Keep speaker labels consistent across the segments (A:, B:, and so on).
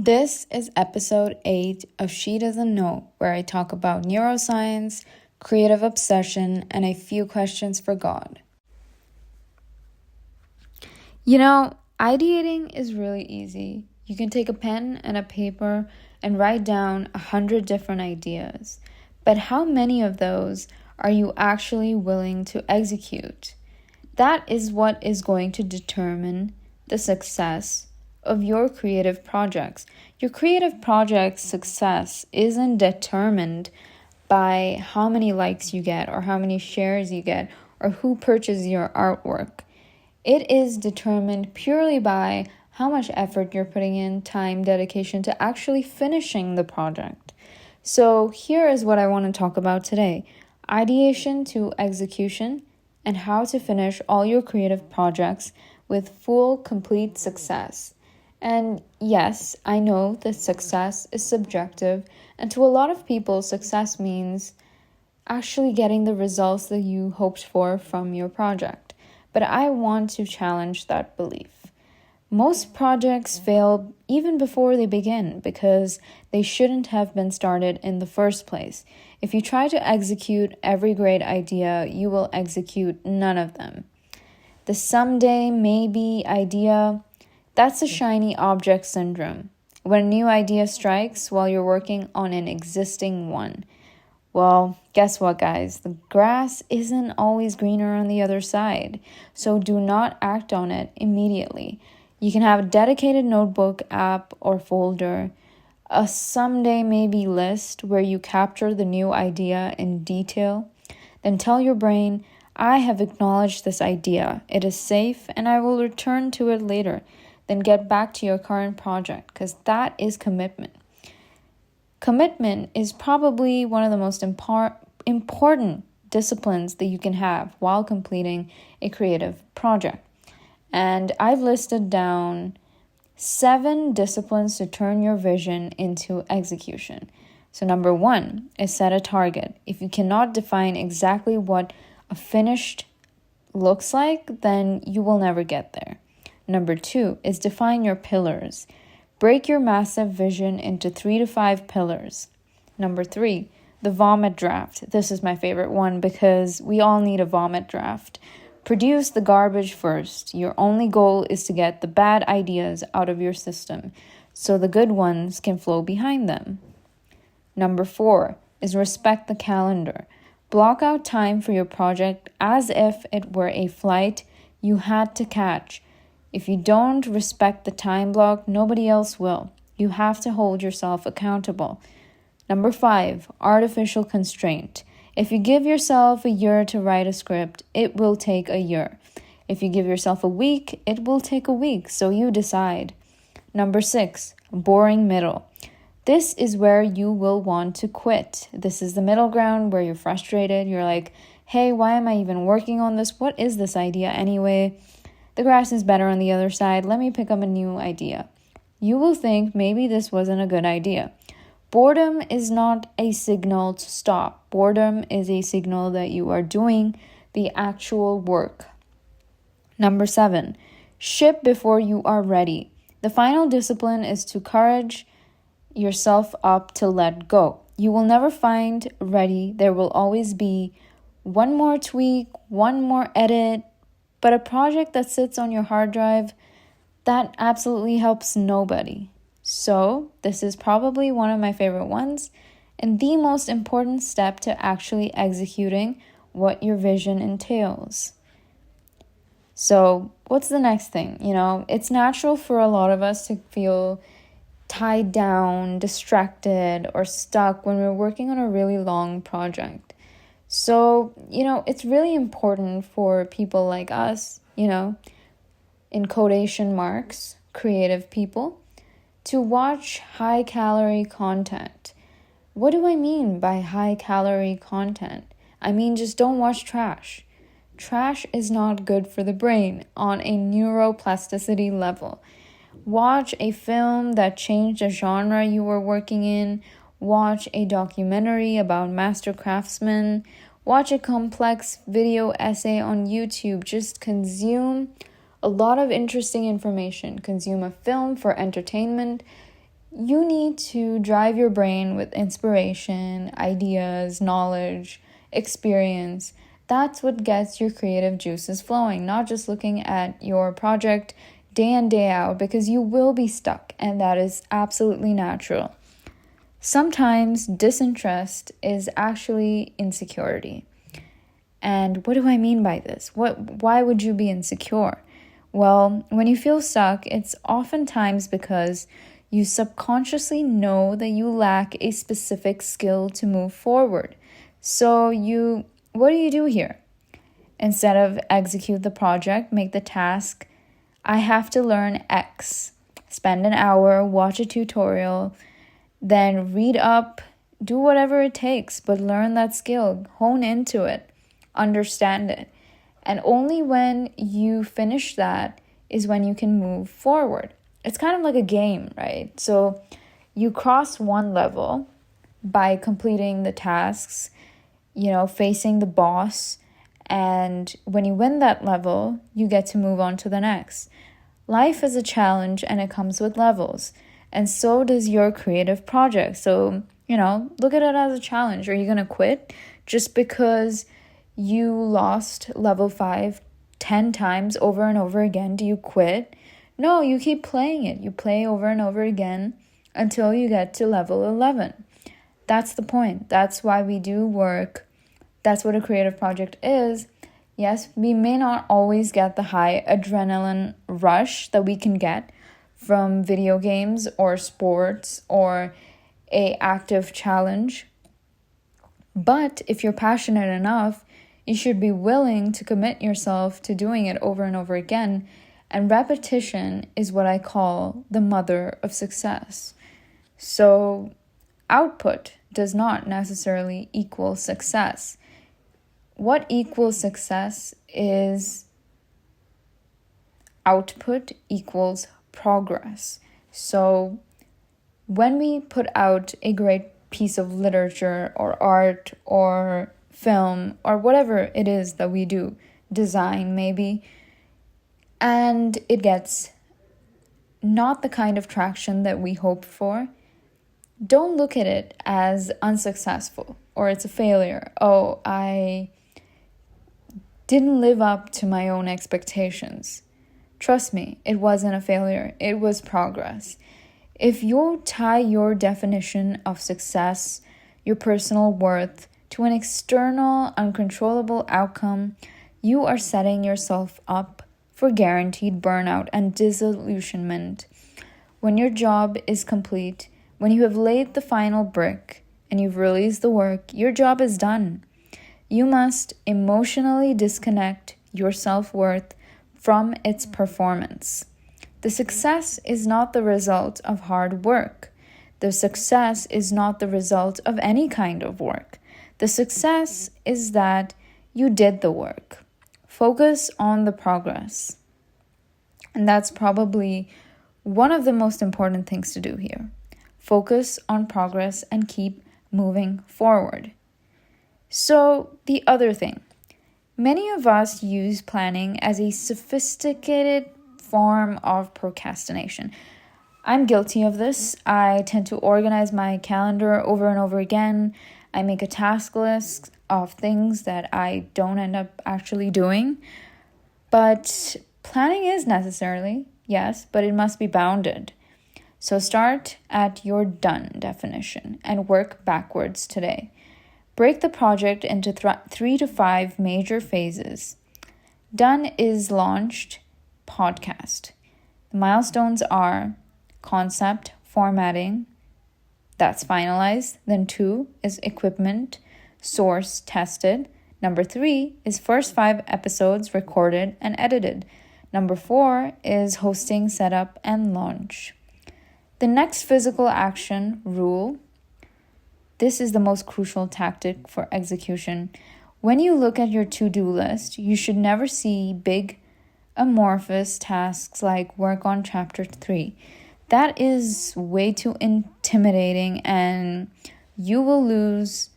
A: This is episode 8 of She Doesn't Know, where I talk about neuroscience, creative obsession, and a few questions for God. Ideating is really easy. You can take a pen and a paper and write down 100 different ideas. But how many of those are you actually willing to execute? That is what is going to determine the success of your creative projects. Your creative project's success isn't determined by how many likes you get or how many shares you get or who purchases your artwork. It is determined purely by how much effort you're putting in, time, dedication to actually finishing the project. So here is what I want to talk about today: ideation to execution, and how to finish all your creative projects with full, complete success. And yes, I know that success is subjective, and to a lot of people, success means actually getting the results that you hoped for from your project. But I want to challenge that belief. Most projects fail even before they begin because they shouldn't have been started in the first place. If you try to execute every great idea, you will execute none of them. The someday, maybe idea, that's the shiny object syndrome. When a new idea strikes while you're working on an existing one. Well, guess what, guys? The grass isn't always greener on the other side, so do not act on it immediately. You can have a dedicated notebook, app, or folder, a someday maybe list where you capture the new idea in detail. Then tell your brain, I have acknowledged this idea. It is safe and I will return to it later. Then get back to your current project, because that is commitment. Commitment is probably one of the most important disciplines that you can have while completing a creative project. And I've listed down 7 disciplines to turn your vision into execution. So number 1 is set a target. If you cannot define exactly what a finished looks like, then you will never get there. Number 2 is define your pillars. Break your massive vision into 3 to 5 pillars. Number 3, the vomit draft. This is my favorite one because we all need a vomit draft. Produce the garbage first. Your only goal is to get the bad ideas out of your system so the good ones can flow behind them. Number 4 is respect the calendar. Block out time for your project as if it were a flight you had to catch. If you don't respect the time block, nobody else will. You have to hold yourself accountable. Number 5, artificial constraint. If you give yourself a year to write a script, it will take a year. If you give yourself a week, it will take a week, so you decide. Number 6, boring middle. This is where you will want to quit. This is the middle ground where you're frustrated. You're like, hey, why am I even working on this? What is this idea anyway? The grass is better on the other side. Let me pick up a new idea. You will think maybe this wasn't a good idea. Boredom is not a signal to stop. Boredom is a signal that you are doing the actual work. Number 7, ship before you are ready. The final discipline is to courage yourself up to let go. You will never find ready. There will always be one more tweak, one more edit. But a project that sits on your hard drive, that absolutely helps nobody. So this is probably one of my favorite ones and the most important step to actually executing what your vision entails. So what's the next thing? It's natural for a lot of us to feel tied down, distracted, or stuck when we're working on a really long project. So, it's really important for people like us, in quotation marks, creative people, to watch high-calorie content. What do I mean by high-calorie content? I mean, just don't watch trash. Trash is not good for the brain on a neuroplasticity level. Watch a film that changed the genre you were working in. Watch a documentary about master craftsmen. Watch a complex video essay on YouTube. Just consume a lot of interesting information. Consume a film for entertainment. You need to drive your brain with inspiration, ideas, knowledge, experience. That's what gets your creative juices flowing, not just looking at your project day in, day out, because you will be stuck, and that is absolutely natural. Sometimes disinterest is actually insecurity. And what do I mean by this? Why would you be insecure? Well, when you feel stuck, it's oftentimes because you subconsciously know that you lack a specific skill to move forward. So what do you do here? Instead of execute the project, make the task, I have to learn X. Spend an hour, watch a tutorial, then read up, do whatever it takes, but learn that skill, hone into it, understand it. And only when you finish that is when you can move forward. It's kind of like a game, right? So you cross one level by completing the tasks, facing the boss. And when you win that level, you get to move on to the next. Life is a challenge and it comes with levels. And so does your creative project. So, look at it as a challenge. Are you going to quit just because you lost level 5 10 times over and over again? Do you quit? No, you keep playing it. You play over and over again until you get to level 11. That's the point. That's why we do work. That's what a creative project is. Yes, we may not always get the high adrenaline rush that we can get from video games or sports or a active challenge. But if you're passionate enough, you should be willing to commit yourself to doing it over and over again. And repetition is what I call the mother of success. So output does not necessarily equal success. What equals success is output equals progress. So when we put out a great piece of literature or art or film or whatever it is that we do, design maybe, and it gets not the kind of traction that we hoped for, don't look at it as unsuccessful or it's a failure. Oh, I didn't live up to my own expectations. Trust me, it wasn't a failure. It was progress. If you tie your definition of success, your personal worth, to an external, uncontrollable outcome, you are setting yourself up for guaranteed burnout and disillusionment. When your job is complete, when you have laid the final brick and you've released the work, your job is done. You must emotionally disconnect your self-worth from its performance. The success is not the result of hard work. The success is not the result of any kind of work. The success is that you did the work. Focus on the progress. And that's probably one of the most important things to do here. Focus on progress and keep moving forward. So the other thing, many of us use planning as a sophisticated form of procrastination. I'm guilty of this. I tend to organize my calendar over and over again. I make a task list of things that I don't end up actually doing. But planning is necessary, yes, but it must be bounded. So start at your done definition and work backwards today. Break the project into 3 to 5 major phases. Done is launched, podcast. The milestones are concept, formatting, that's finalized. Then 2 is equipment, source, tested. Number 3 is first 5 episodes recorded and edited. Number 4 is hosting, setup, and launch. The next physical action rule. This is the most crucial tactic for execution. When you look at your to-do list, you should never see big, amorphous tasks like work on chapter 3. That is way too intimidating and you will lose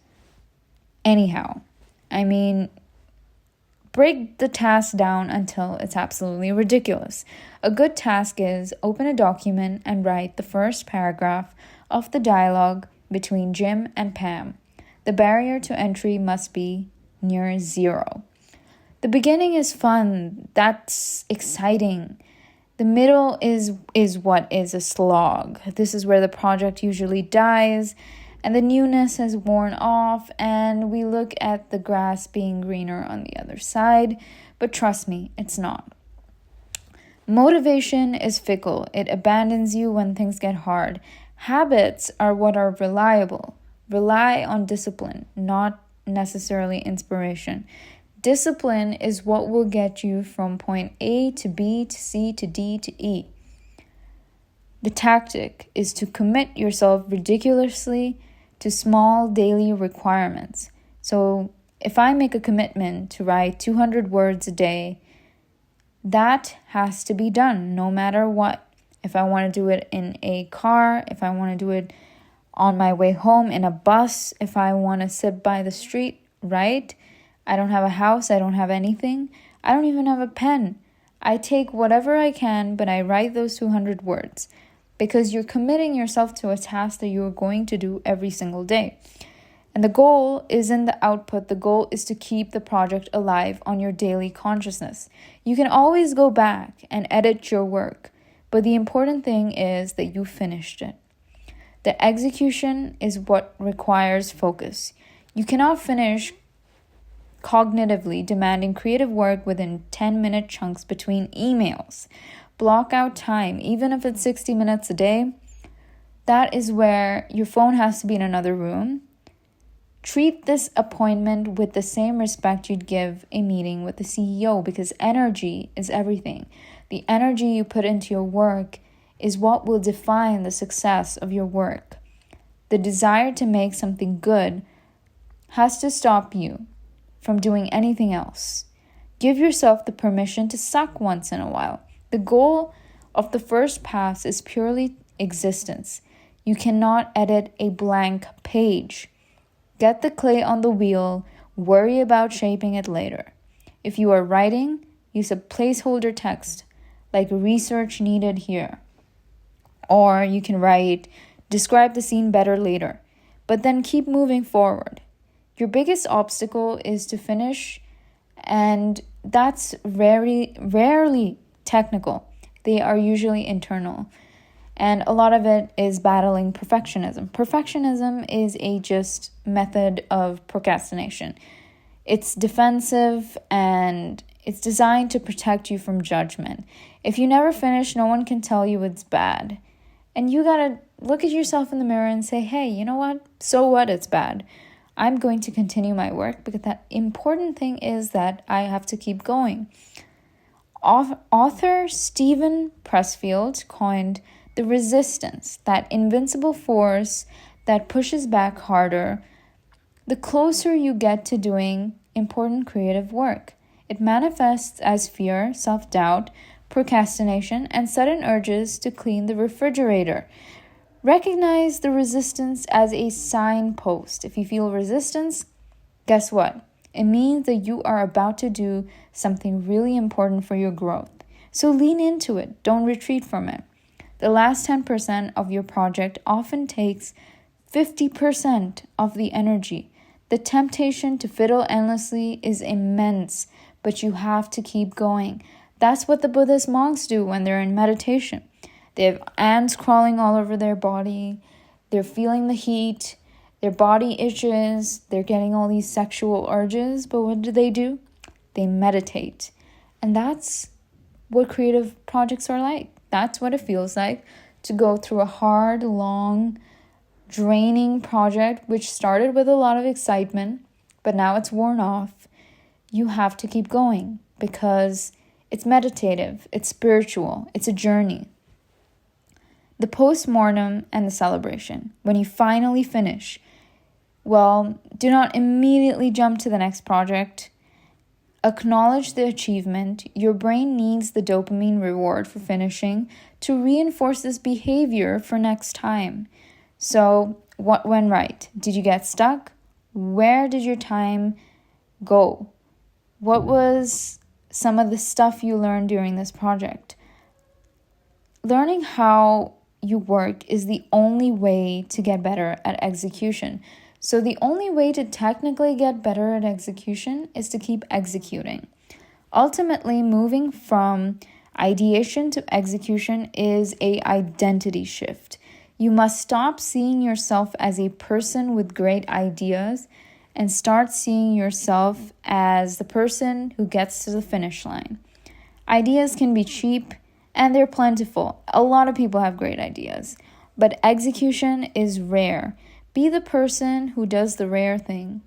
A: anyhow. I mean, break the task down until it's absolutely ridiculous. A good task is open a document and write the first paragraph of the dialogue between Jim and Pam. The barrier to entry must be near zero. The beginning is fun. That's exciting. The middle is what is a slog. This is where the project usually dies and the newness has worn off and we look at the grass being greener on the other side. But trust me, it's not. Motivation is fickle. It abandons you when things get hard. Habits are what are reliable. Rely on discipline, not necessarily inspiration. Discipline is what will get you from point A to B to C to D to E. The tactic is to commit yourself ridiculously to small daily requirements. So if I make a commitment to write 200 words a day, that has to be done no matter what. If I want to do it in a car, if I want to do it on my way home in a bus, if I want to sit by the street, right? I don't have a house, I don't have anything. I don't even have a pen. I take whatever I can, but I write those 200 words because you're committing yourself to a task that you're going to do every single day. And the goal isn't the output. The goal is to keep the project alive on your daily consciousness. You can always go back and edit your work, but the important thing is that you finished it. The execution is what requires focus. You cannot finish cognitively demanding creative work within 10-minute chunks between emails. Block out time, even if it's 60 minutes a day. That is where your phone has to be in another room. Treat this appointment with the same respect you'd give a meeting with the CEO because energy is everything. The energy you put into your work is what will define the success of your work. The desire to make something good has to stop you from doing anything else. Give yourself the permission to suck once in a while. The goal of the first pass is purely existence. You cannot edit a blank page. Get the clay on the wheel, worry about shaping it later. If you are writing, use a placeholder text, like research needed here. Or you can write, describe the scene better later, but then keep moving forward. Your biggest obstacle is to finish, and that's rarely technical. They are usually internal. And a lot of it is battling perfectionism. Perfectionism is a just method of procrastination. It's defensive and it's designed to protect you from judgment. If you never finish, no one can tell you it's bad. And you gotta look at yourself in the mirror and say, hey, you know what? So what? It's bad. I'm going to continue my work because the important thing is that I have to keep going. Author Stephen Pressfield coined the resistance, that invincible force that pushes back harder, the closer you get to doing important creative work. It manifests as fear, self-doubt, procrastination, and sudden urges to clean the refrigerator. Recognize the resistance as a signpost. If you feel resistance, guess what? It means that you are about to do something really important for your growth. So lean into it. Don't retreat from it. The last 10% of your project often takes 50% of the energy. The temptation to fiddle endlessly is immense, but you have to keep going. That's what the Buddhist monks do when they're in meditation. They have ants crawling all over their body. They're feeling the heat. Their body itches. They're getting all these sexual urges. But what do? They meditate. And that's what creative projects are like. That's what it feels like to go through a hard, long, draining project, which started with a lot of excitement, but now it's worn off. You have to keep going because it's meditative, it's spiritual, it's a journey. The postmortem and the celebration. When you finally finish, well, do not immediately jump to the next project. Acknowledge the achievement. Your brain needs the dopamine reward for finishing to reinforce this behavior for next time. So, what went right? Did you get stuck? Where did your time go? What was some of the stuff you learned during this project? Learning how you work is the only way to get better at execution. So the only way to technically get better at execution is to keep executing. Ultimately, moving from ideation to execution is an identity shift. You must stop seeing yourself as a person with great ideas and start seeing yourself as the person who gets to the finish line. Ideas can be cheap and they're plentiful. A lot of people have great ideas, but execution is rare. Be the person who does the rare thing.